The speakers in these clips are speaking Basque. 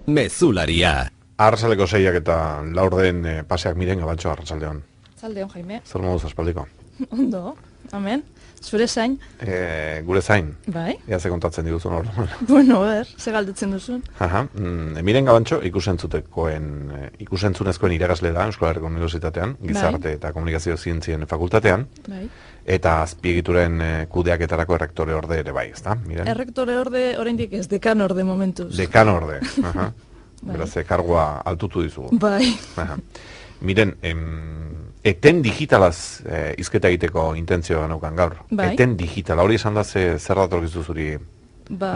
Mezularia. Arratsaldeko 6ak eta laurden paseak Miren Gabantxo, arratsaldeon. Zaldeon, Jaime. Zer moduz aspaldiko? Ondo, amen. Zure zain. Gure zain. Bai. Ea ze kontatzen diguzun hor. Bueno, ze galdetzen duzun. Miren Gabantxo ikusentzunezkoen iragasle da Euskal Herriko Unibertsitatean, Gizarte eta Komunikazio Zientzien Fakultatean. Bai. Eta azpiegituren kudeaketarako errektore orde ere bai, ezta? Miren? Errektore orde oraindik ez, dekan orde momentuz. Dekan orde. Beraz, kargua altutu dizugu. Bai. Miren, eten digitalaz izketa egiteko intentzioa neukan gaur. Bai. Eten digitala, hori esan da zer datorkizu zuri,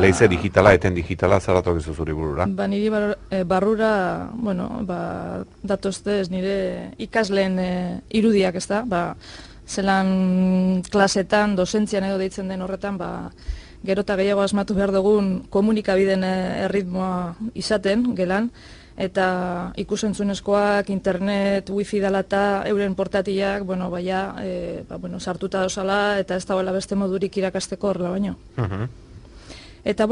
leize digitala, eten digitala, zer datorkizu zuri burura? Niri barrura, datozte ez nire ikasleen irudiak, ez da? Zelan klasetan, dosentzian edo deitzen den horretan, gero eta gehiago asmatu behar dugun komunikabideen erritmoa izaten, gelan, eta ikusentzunezkoak, internet, wifi dela eta euren portatiak, sartuta dozala, eta ez dagoela beste modurik irakasteko horrela baino. Eta,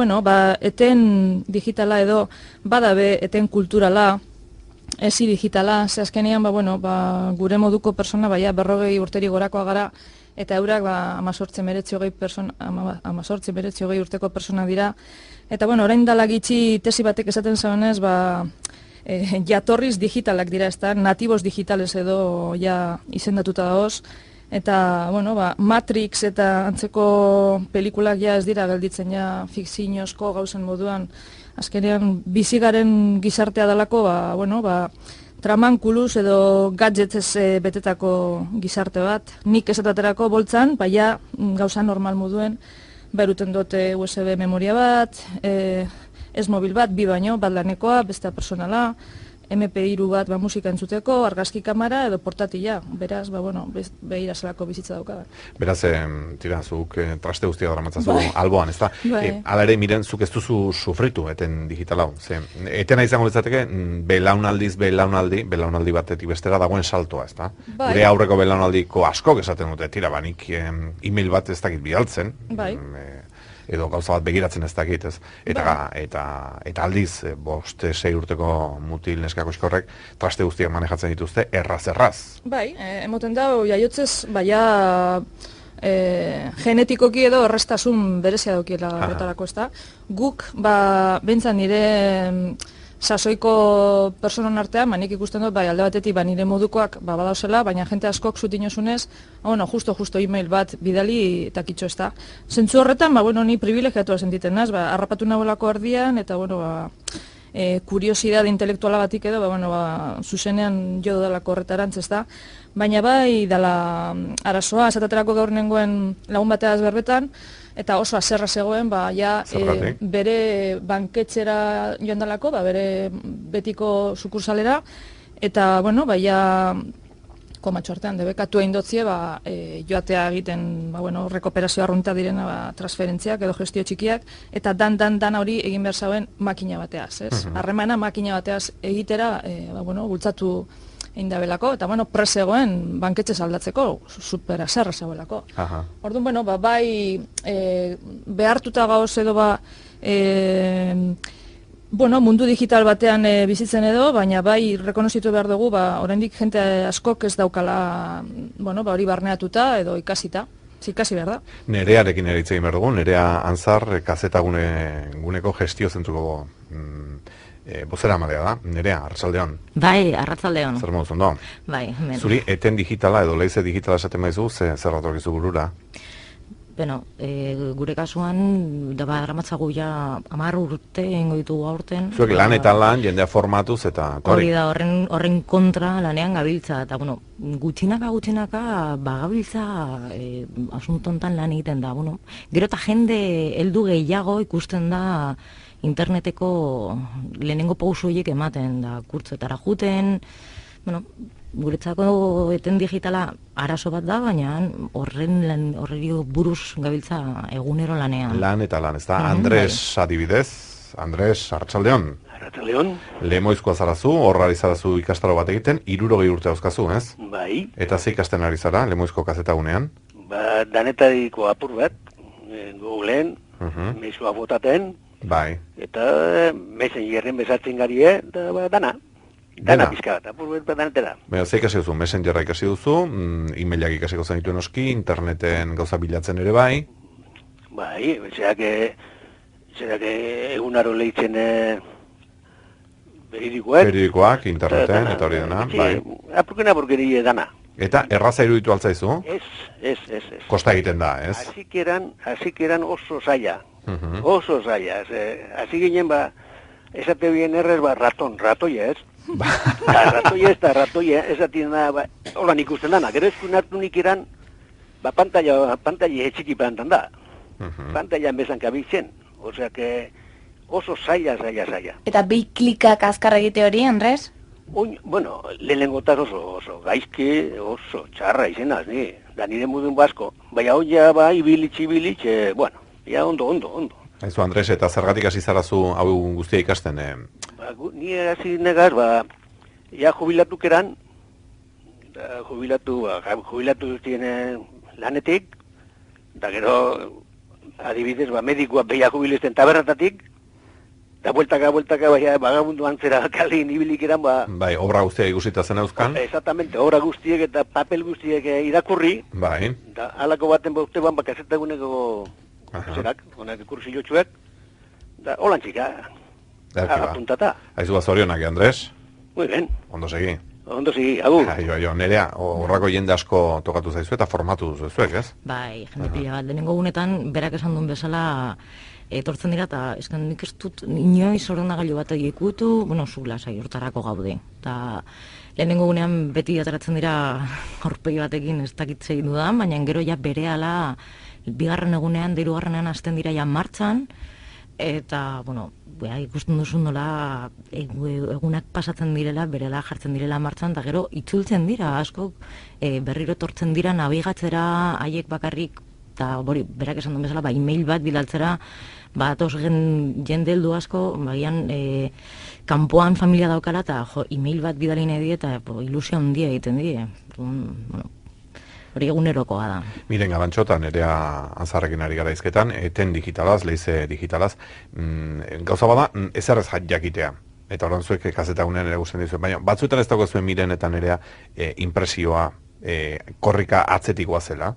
eten digitala edo, badabe eten kulturala, ezi digitala, ze azkenean, gure moduko persona, 40 urteri gorakoa gara, eta eurak 18-19 urteko persona dira. Eta, orain dala gitxi tesi batek esaten zaunez, jatorriz digitalak dira, ez da, natibos digitales edo izendatuta daoz. Eta, Matrix eta antzeko pelikulak ez dira gelditzen fikziozko gauzen moduan. Azkenean, bizigaren gizartea dalako, tramankuluz edo gadgetez betetako gizarte bat. Nik esaterako boltzan, gauza normal moduen, beruten dute USB memoria bat, ez mobil bat, bi baino, bat lanekoa, bestea personala, MP3 bat musika entzuteko, argazki kamera edo portatila. Beraz, behira zelako bizitza daukadan. Beraz, zuk traste guztia daramatzazu alboan, ez da? Hala ere, Miren, zuk ez duzu sufritu eten digitalau. Etena izango litzateke, belaunaldi batetik bestera dagoen saltoa, ez da? Gure aurreko belaunaldiko askok esaten dute, nik e-mail bat ez dakit bidaltzen, edo gauza bat begiratzen ez dakit, ez? Eta aldiz, 5-6 urteko mutil neskako eskorrek, traste guztiak manejatzen dituzte, erraz. Bai, emoten da, jaiotzez, genetikoki edo errestasun berezia daukiela horretarako, ez da? Guk, bentzan nire sasoiko personon artean, nik ikusten dut, alde batetik nire modukoak badauzela, baina jente askok zutinosunez, justo e-mail bat bidali eta kitxo ez da. Zentzu horretan, ni privilegiatua sentiten naz, harrapatu nagoelako erdian, eta, kuriosidade intelektuala batik edo, zuzenean jo dudalako horretarantz ez da. Baina dala arazoa, esaterako gaur nengoen lagun bateaz berbetan, eta oso azerra zegoen, bere banketxera joan dalako, bere betiko sukursalera, eta, komatxo artean, debekatu egin dotzie, joatea egiten, rekuperazio arrunta direna, transferentziak edo gestio txikiak, eta dan hori egin behar zauen makina bateaz, ez? Harremana makina bateaz egitera, bultzatu egin dabelako, eta, presegoen banketxe aldatzeko, supera zerra zegoelako. Orduan, behartuta gauz edo, mundu digital batean bizitzen edo, baina rekonozitu behar dugu, oraindik jente askok ez daukala, hori barneatuta edo ikasita. Ikasi behar da. Nerearekin ere hitz egin behar dugu, Nerea Anzar, kazetaguneko gestio zentruko bozera amadea da. Nerea, arratsaldeon. Bai, arratsaldeon. Zer moduz ondo? Bai, hemen. Zuri, eten digitala edo leize digitala esaten maizu, zer datorkizu burura? Gure kasuan, daramatzagu 10 urte ingo ditugu aurten. Zuek lan eta lan, jendea formatuz eta... Hori da, horren kontra lanean gabiltza, eta gutxinaka gabiltza asuntontan lan egiten da. Gero eta jende heldu gehiago ikusten da interneteko lehenengo pauso horiek ematen da, kurtzetara juten, guretzako eten digitala arazo bat da, baina horri buruz gabiltza egunero lanean. Lan eta lan, ez da? Andres adibidez, Andres, arratsaldeon. Arratsaldeon. Lemoizkoa zarazu, horra ari zarazu ikastaro bat egiten, 60 urte dauzkazu, ez? Bai. Eta ze ikasten ari zara, Lemoizko kazetagunean? Danetadiko apur bat, Googleen, meizua botaten, Bai. Eta Messengerren bezatzen garie, eta dana. Dana pizka bat, apur bet danetera. Baina, ze ikasi duzu, Messengerra ikasi duzu, e-mailak ikasiko zenituen oski, interneten gauza bilatzen ere bai. Bai, zerak egunaro lehitzen beridikoak. Beridikoak, interneten, eta hori dena, bai. Apurkena dana. Eta erraza iruditu altzaizu? Ez. Kosta egiten da, ez? Hasikeran oso zaila. Oso zaila. Hasi ginen, esate bien errez, ratoia, ez? Ratoia, ez atina, holan ikusten dana. Gero eskun hartu nik eran, pantalla etxiki plantan da. Pantalla bezan kabitzen. Osea, que oso zaila. Eta bi klikak azkar egite hori, Andres? Bueno, lehenengotaz oso gaizki, oso txarra izenaz, ni. Da nire mudun basko. Baina hon ja, ibilitz, bueno, ja ondo. Aizu, Andres, eta zergatik hasi zarazu hau guztia ikasten? Ni hasi negaz, ja jubilatu keran, jubilatu ziren lanetik, da gero, adibidez, medikua beha jubilizten tabernatatik, da bueltaka, bagabundu antzera kalin ibilik eran, Bai, obra guztiak ikusita zen euskan. Exactamente, obra guztiek eta papel guztiek irakurri. Bai. Da, alako baten baute bakazetaguneko zerak, honak kursilotxuek, da, holan txika, apuntata. Aizu, zorionak, Andres? Muy bien. Ondo segi. Agur. Aio, Nerea, horrako jende asko tokatu zaizu eta formatu duzuek, ez? Bai, jende pila bat, lehenengo gunetan, berak esan duen bezala, etortzen dira, eta eskan nik ez dut inoiz ordenagailu bat egikutu, bueno, zu lasai hortarako gaude. Eta lehenengo gunean beti ateratzen dira aurpegi batekin ez dakitzei dudan, baina gero ja berehala bigarren egunean, hirugarrenean hasten dira ja martxan, eta, bueno, ikusten duzu nola egunak pasatzen direla, berela jartzen direla martxan, eta gero itzultzen dira, asko berriro etortzen dira nabigatzera haiek bakarrik, eta berak esan duen bezala, e-mail bat bidaltzera, atoz jende heldu asko, bagian kanpoan familia daukala, eta e-mail bat bidali nahi die, eta ilusio handia egiten die. Bueno, hori egunerokoa da. Miren, Gabantxotan, nerea Anzarrekin ari gara izketan, eten digitalaz, leize digitalaz, gauza bada, ezerrez jakitea. Eta horan zuek kazetagunean ere guztien dizuen, baina batzuetan ez dago zuen Miren eta nerea impresioa korrika atzetikoa zela.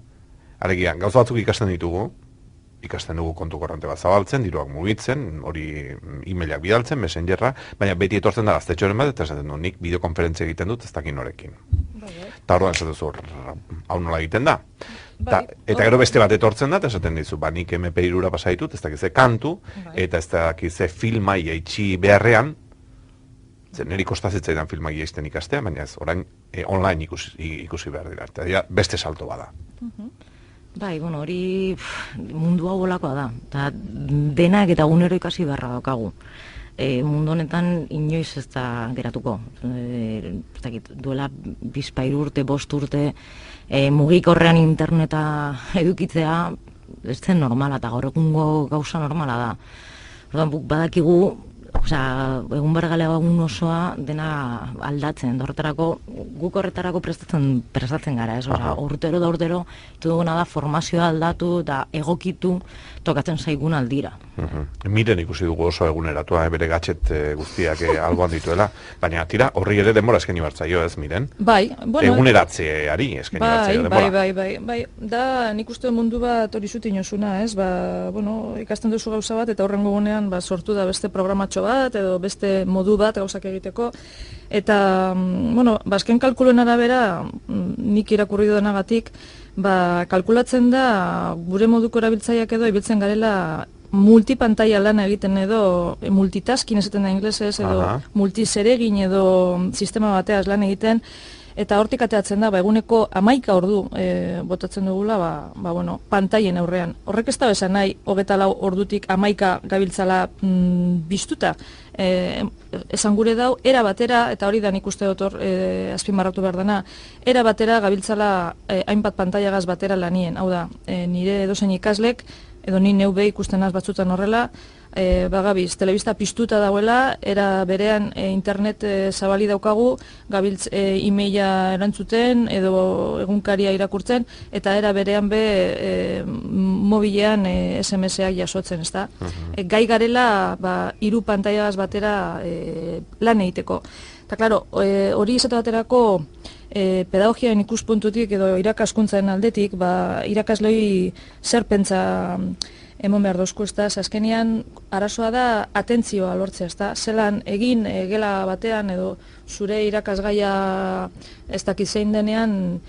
Alegia, gauza batzuk ikasten dugu kontu korrente bat zabaltzen, diruak mugitzen, hori e-mailak bidaltzen, Messengerra, baina beti etortzen da gaztetxoren bat, eta esaten du, nik bideokonferentzia egiten dut, ez dakin norekin. Eta orduan esaten zu, hau nola egiten da. Eta gero beste bat etortzen da, eta esaten dizu, nik MP3-ura pasa ditut, ez dakize kantu, eta ez dakize filmai eitxi beharrean, niri kostazitzaidan filmai eizten ikastea, baina ez, orain online ikusi behar dira, eta beste salto bada. Bai, bueno, hori mundu hau bolakoa da, eta denak eta gunero ikasi beharra daukagu. Mundu honetan inoiz ez da geratuko. Duela bizpairu urte, 5 urte, mugikorrean interneta edukitzea, ez zen normala, eta gaur egungo gauza normala da. Orduan, badakigu, egun bergalea egun osoa dena aldatzen, horretarako, guk horretarako prestatzen gara, ez? Urtero da urtero, duguna da formazioa aldatu eta egokitu tokatzen zaigun aldira. Miren ikusi dugu oso eguneratua, bere gatxet guztiak alboan dituela, baina tira, horri ere denbora eskaini bartzaio, ez, Miren? Bai, bueno... Eguneratzeari eskaini bartzaio denbora. Bai, da nik uste mundu bat hori zutin osuna, ez? Ikasten duzu gauza bat, eta horrengo gunean sortu da beste programatxo bat, edo beste modu bat gauzak egiteko, eta, azken kalkuluen arabera, nik irakurri duenagatik, kalkulatzen da, gure moduko erabiltzaileak edo, ibiltzen garela multipantaila lan egiten edo, multitasking esaten da inglesez, edo multizeregin edo sistema bateaz lan egiten, eta hortik ateatzen da, eguneko 11 ordu botatzen dugula, pantaien aurrean. Horrek ez da besan nahi, 24 ordutik 11 gabiltzala biztuta. Esan gure dau, era batera, eta hori da nik uste dut azpimarratu behar dena, era batera gabiltzala hainbat pantailagaz batera lanien. Hau da, nire edozein ikaslek, edo ni neube ikusten az batzutan horrela, bagabiz, telebista piztuta dauela, era berean internet zabali daukagu, gabiltz e-maila erantzuten, edo egunkaria irakurtzen, eta era berean mobilean SMS-ak jasotzen, ezta? Gai garela, hiru pantailaz batera lan egiteko. Eta, klaro, hori izate baterako pedagogiaren ikuspuntutik edo irakaskuntzaren aldetik, irakaslei zer pentsa emon behar dozku, ez da, azkenean arazoa da atentzioa lortzea, ez da, zelan egin gela batean edo zure irakasgaia ez dakit zein denean,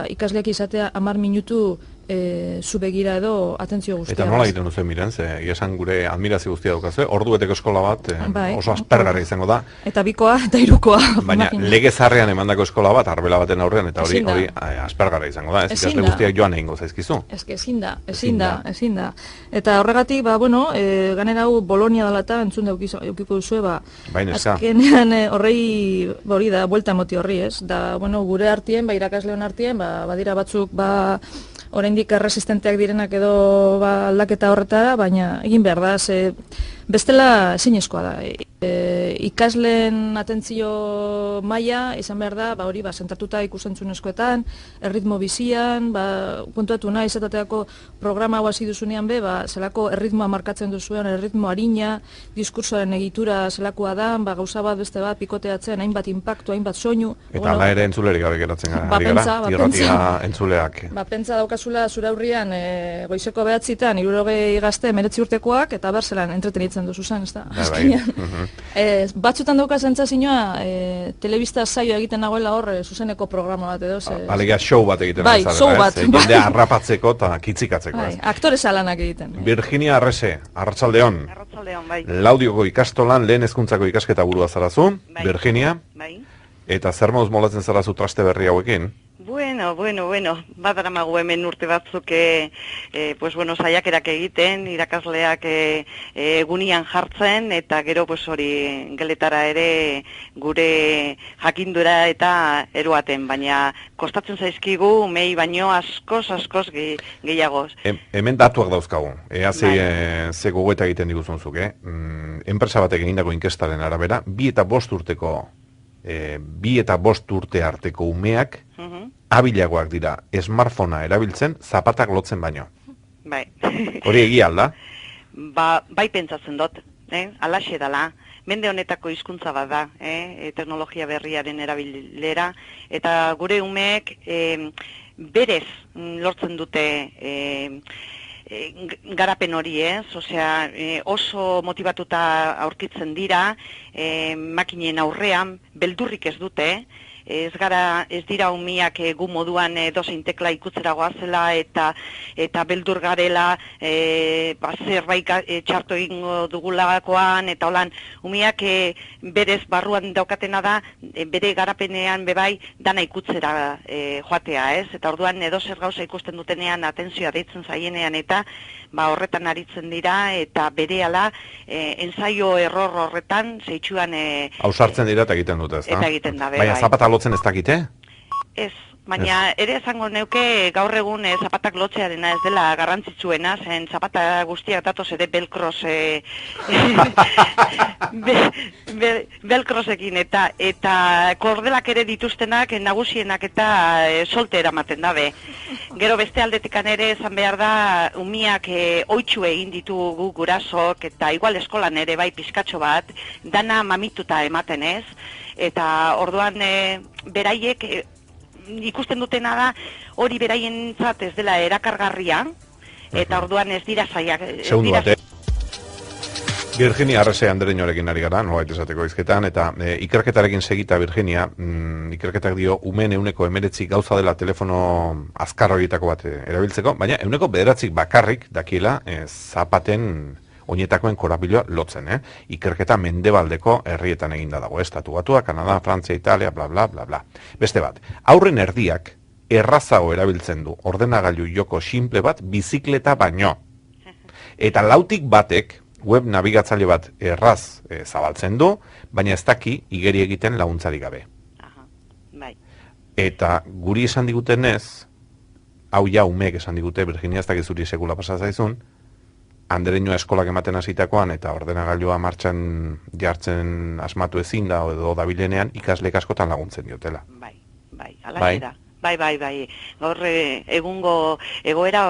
ikasleak izatea 10 minutu zu begira edo atentzio guztia. Eta nola egiten duzu miren, esan gure admirazio guztia daukazue, ordu beteko eskola bat oso aspergarri izango da. Eta bikoa eta hirukoa. Baina lege zarrean emandako eskola bat, arbela baten aurrean, eta hori aspergarri izango da. Ez ikasle guztiak joan egingo zaizkizu. Ez que ezin da. Eta horregatik, ganera hau Bolonia dalata, entzun da eukiko duzue, azkenean hori da, buelta moti horri, ez? Da, gure artien, irakasleon artien, badira batzuk, oraindik erresistenteak direnak edo aldaketa horretara, baina egin behar da, bestela ezinezkoa da. Ikasleen atentzio maila izan behar da, hori zentratuta ikusentzunezkoetan, erritmo bizian, kontuatu nahi izatateako programa hau hasi duzunean zelako erritmoa markatzen duzuen, erritmo harina, diskursoaren egitura zelakoa da, gauza bat beste bat pikoteatzen, hainbat impactu, hainbat soinu. Eta ala ere entzulerik gabe geratzen gara, irratia entzuleak. Pentsa daukazula zure aurrian goizeko 9:00 60 gazte 19 urtekoak, eta berzelan entretenitzen duzu zen, ez da? Batzutan dauka sentsazioa telebista saio egiten nagoela hor zuzeneko programa bat edo. Alegia show bat egiten jendea harrapatzeko eta kitzikatzeko. Aktore salanak egiten. Virginia Arrese, Arratsaldeon. Arratsaldeon, bai. Laudioko ikastolan lehen hezkuntzako ikasketa burua zarazu, Virginia. Bai. Eta zer moduz molatzen zarazu traste berri hauekin? Bueno, badaramagu hemen urte batzuk, saiakerak egiten, irakasleak egunian jartzen, eta gero hori geletara ere gure jakindura eta eroaten, baina kostatzen zaizkigu mei baino askoz gehiagoz. Hemen datuak dauzkagu, ze gogoeta egiten diguzunzuk, enpresa batek egindako inkestaren arabera, 2 eta 5 urte arteko umeak abilagoak dira smartphonea erabiltzen zapatak lotzen baino. Bai. Hori egia alda? Bai pentsatzen dut, alaxe dala. Mende honetako hizkuntza bat da, teknologia berriaren erabilera, eta gure umeek berez lortzen dute garapen hori, oso motivatuta aurkitzen dira, makinen aurrean, beldurrik ez dute, ez dira umiak gu moduan dozein tekla ikutzera goazela eta beldur garela zerbait txarto egingo dugulakoan, eta holan umiak berez barruan daukatena da bere garapenean bebai dana ikutzera joatea, ez? Eta orduan edozer gauza ikusten dutenean atentzioa deitzen zaienean eta horretan aritzen dira, eta berehala ensaio error horretan zeitsuan hausartzen dira eta egiten dute, ez da? Eta egiten da, baina zapata lotzen ez dakite? Ez, baina ere esango neuke gaur egun zapatak lotzearena ez dela garrantzitsuena, zen zapata guztiak datoz ere belkrosekin eta kordelak ere dituztenak nagusienak eta solte eramaten dabe. Gero beste aldetikan ere esan behar da umiak oitxu egin ditugu gurasok, eta igual eskolan ere bai pizkatxo bat, dana mamituta ematen ez, eta orduan beraiek ikusten dutena da hori beraientzat ez dela erakargarria, eta orduan ez dira zaiak. Segundu bate. Virginia Arrese Andereñorekin ari gara, nolabait esateko hizketan, eta ikerketarekin segita Virginia, ikerketak dio umen 19 gauza dela telefono azkar horietako bat erabiltzeko, baina 9 bakarrik dakiela zapaten oinetakoen korapiloa lotzen, Ikerketa mendebaldeko herrietan eginda dago, Estatu Batua, Kanada, Frantzia, Italia, bla, bla, bla, bla. Beste bat, aurren erdiak errazago erabiltzen du ordenagailu joko simple bat bizikleta baino. Eta lautik batek web nabigatzaile bat erraz zabaltzen du, baina ez daki igeri egiten laguntzarik gabe. Bai. Eta guri esan digutenez, hau ja umeek esan digute, Virginia ez dakizuri sekula pasa zaizun, andereñoa eskolak ematen hasitakoan eta ordenagailua martxan jartzen asmatu ezin da edo dabilenean ikasleek askotan laguntzen diotela. Bai, alaxe da. Bai. Gaur egungo egoera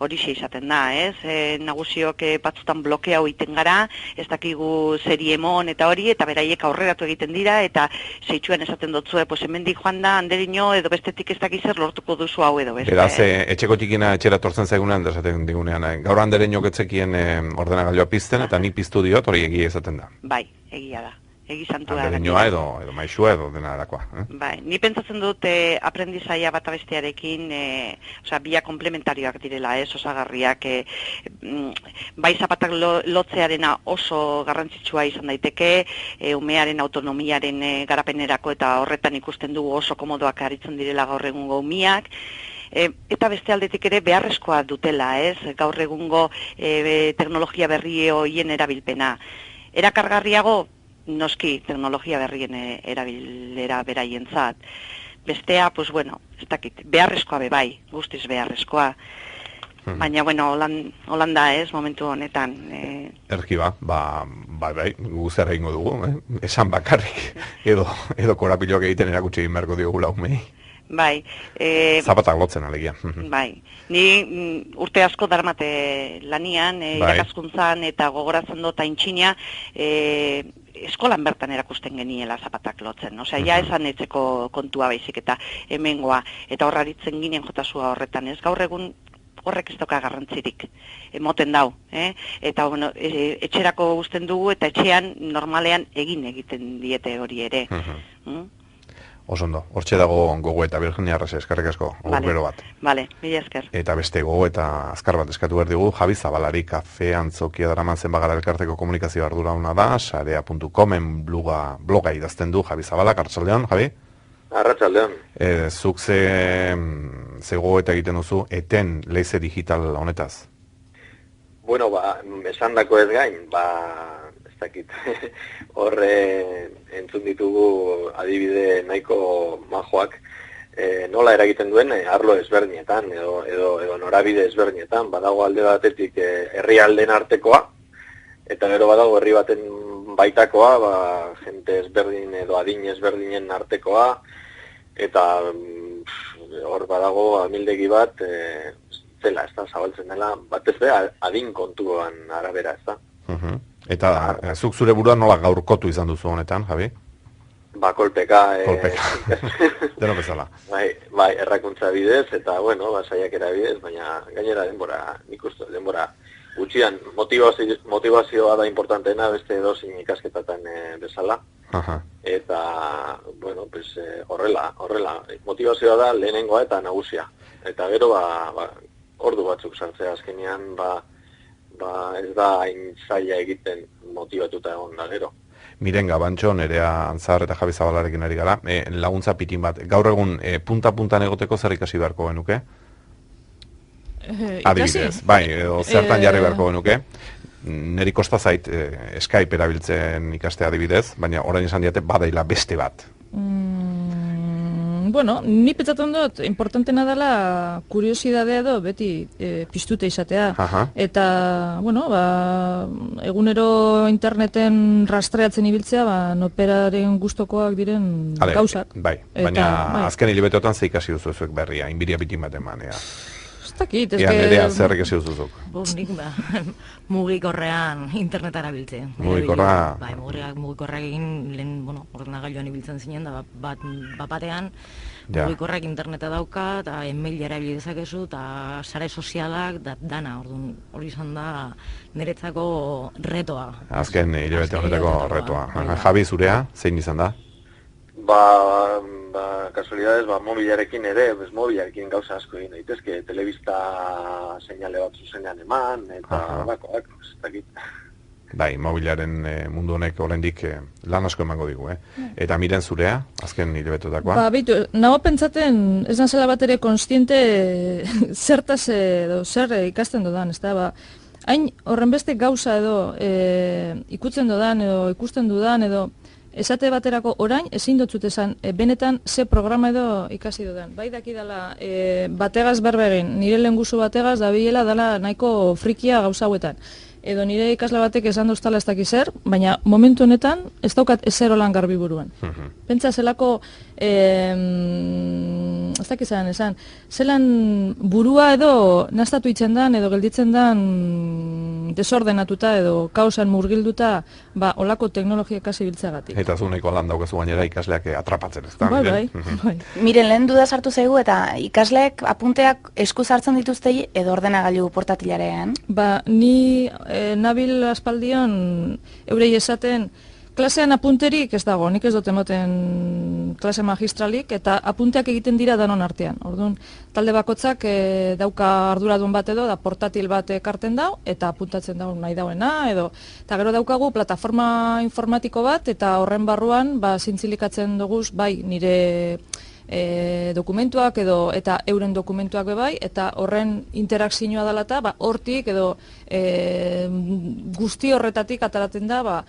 horixe izaten da, ez? Nagusiok batzutan blokeau egiten gara, ez dakigu zeri emon eta hori, eta beraiek aurreratu egiten dira, eta zeitsuan esaten dotzue, pues hemendik joan da, anderino, edo bestetik ez dakiz zer lortuko duzu hau edo, beste. Beraz, etxeko txikina etxera tortzen zaigunean, esaten digunean, gaur anderino getzekien ordenagailua pizten, eta nik piztu diot, hori egia esaten da. Bai, egia da. Egisantua anderinoa edo maixua edo dena erakoa. Bai, ni pentsatzen dut aprendizaia bat abestearekin, bia komplementarioak direla, osagarriak, bai zapatak lotzearena oso garrantzitsua izan daiteke, umearen autonomiaren garapenerako eta horretan ikusten dugu oso komodoak aritzen direla gaur egungo umiak, eta beste aldetik ere beharrezkoa dutela, gaur egungo teknologia berri horien erabilpena. Erakargarriago, noski teknologia berrien erabilera beraientzat. Bestea, pues bueno, ez dakit, beharrezkoa bai, guztiz beharrezkoa. Baina, bueno, Holanda momentu honetan. Erki bai, guzera ingo dugu, esan bakarrik, edo korapiloak egiten erakutsi egin beharko diogula umei. Bai. Zapatak lotzen alegia. Bai. Ni urte asko darmate lanian, irakaskuntzan eta gogoratzen dut aintxina, eskolan bertan erakusten geniela zapatak lotzen. Osea, ja esan etzeko kontua baizik eta hemengoa, eta horraritzen ginen jotasua horretan. Ez gaur egun horrek ez dauka garrantzirik, emoten dau. Eta, bueno, etxerako guzten dugu, eta etxean normalean egiten diete hori ere. Osondo, hortxe dago gogo eta Virginia Arrese, eskerrik asko, bero bat. Bale, mila esker. Eta beste gogo eta azkar bat eskatu behar digu, Javi Zabalari kafe antzokia daraman zenbagara elkarteko komunikazio ardurauna da, sarea.comen bloga idazten du Javi Zabalak, arratsaldeon, Javi? Arratsaldeon. Zuk ze gogo eta egiten duzu, eten leize digital honetaz? Bueno, esan dako ez gain, dakit, horre entzun ditugu adibide nahiko majoak nola eragiten duen arlo ezberdinetan edo norabide ezberdinetan. Badago alde batetik herrialdeen artekoa, eta gero badago herri baten baitakoa, jente ezberdin edo adin ezberdinen artekoa, eta hor badago amildegi bat zela, ez da, zabaltzen dela, batez be adin kontuan arabera, ez da. Eta zuk zure buruan nola gaurkotu izan duzu honetan, Javi? Kolpeka. Deno bezala. Bai, errakuntza bidez, eta, bueno, saiakera bidez, baina gainera nik uste, denbora gutxian, motivazioa da importanteena beste edozin ikasketatan bezala. Eta, bueno, pues horrela, motivazioa da lehenengoa eta nagusia. Eta gero, ordu batzuk sartzea azkenean, ez da hain zaila egiten motibatuta egon da gero. Miren Gabantxo, Nerea Antzar eta Javi Zabalarekin ari gara, laguntza pitin bat. Gaur egun punta-puntan egoteko zer ikasi beharko genuke? Adibidez, bai, zertan jarri beharko genuke. Neri kosta zait Skype erabiltzen ikaste adibidez, baina orain esan diate badaila beste bat. Bueno, ni pentsatzen dut, importantena dela kuriosidadea edo beti piztute izatea. Eta, bueno, egunero interneten rastreatzen ibiltzea, noperaren gustokoak diren gauzak. Bai, baina azken hilabeteotan ze ikasi duzu zuek berria, inbiria bitin bat eman, ea. Nerea, zer ikasi duzuzuk? Nik mugikorrean internetara biltzen. Mugikorra? Bai, mugikorrak egin lehen, ordenagailuan ibiltzen zinen, da batean mugikorrak interneta dauka, eta email erabili dezakezu, eta sare sozialak, dana, hori izan da niretzako retoa. Azken hilabete honetako retoa. Javi, zurea, zein izan da? Kasualidades, mobilarekin ere, mobilarekin gauza asko egin daitezke, telebista seinale bat zuzenean eman, eta bakoak, ez dakit. Bai, mobilaren mundu honek oraindik lan asko emango digu, Eta miren zurea, azken hilabetotakoa? Beitu, nago pentsaten, ez nazela bat ere konstiente zertaz edo zer ikasten dudan, ez da, hain horren beste gauza edo ikutzen dudan edo ikusten dudan edo esate baterako orain ezin dotzut esan benetan ze programa edo ikasi dudan. Bai dakidala bategaz berba egin, nire lehengusu bategaz dabilela dala nahiko frikia gauza hauetan. Edo nire ikasle batek esan doztala ez dakiz zer, baina momentu honetan ez daukat ezer holan garbi buruan. Pentsa zelako, ez dakizan esan, zelan burua edo nastatu itzen dan, edo gelditzen dan desordenatuta edo kaosan murgilduta, olako teknologia kasi biltzagatik. Eta zu nahiko lan daukazu gainera ikasleak atrapatzen, ez da? Bai. Miren, lehen duda sartu zaigu eta ikasleek apunteak esku sartzen dituztei edo ordenagailu portatilarean? Ni nabil aspaldion eurei esaten klasean apunterik ez dago, nik ez dut emoten klase magistralik, eta apunteak egiten dira danon artean. Orduan, talde bakotzak dauka arduradun bat edo, da portatil bat ekarten dau, eta apuntatzen dau nahi dauena, edo, eta gero daukagu plataforma informatiko bat, eta horren barruan, zintzilikatzen duguz, bai, nire dokumentuak edo eta euren dokumentuak bebai, eta horren interakzioa dela eta hortik edo guzti horretatik ataratzen da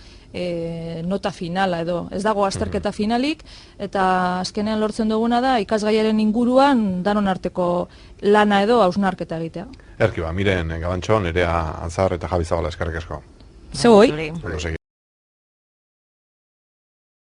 nota finala edo ez dago azterketa finalik, eta azkenean lortzen duguna da ikasgaiaren inguruan danon arteko lana edo hausnarketa egitea. Miren Gabantxo, Nerea Antzar eta Javi Zabala eskerrik asko. Zeu hoi?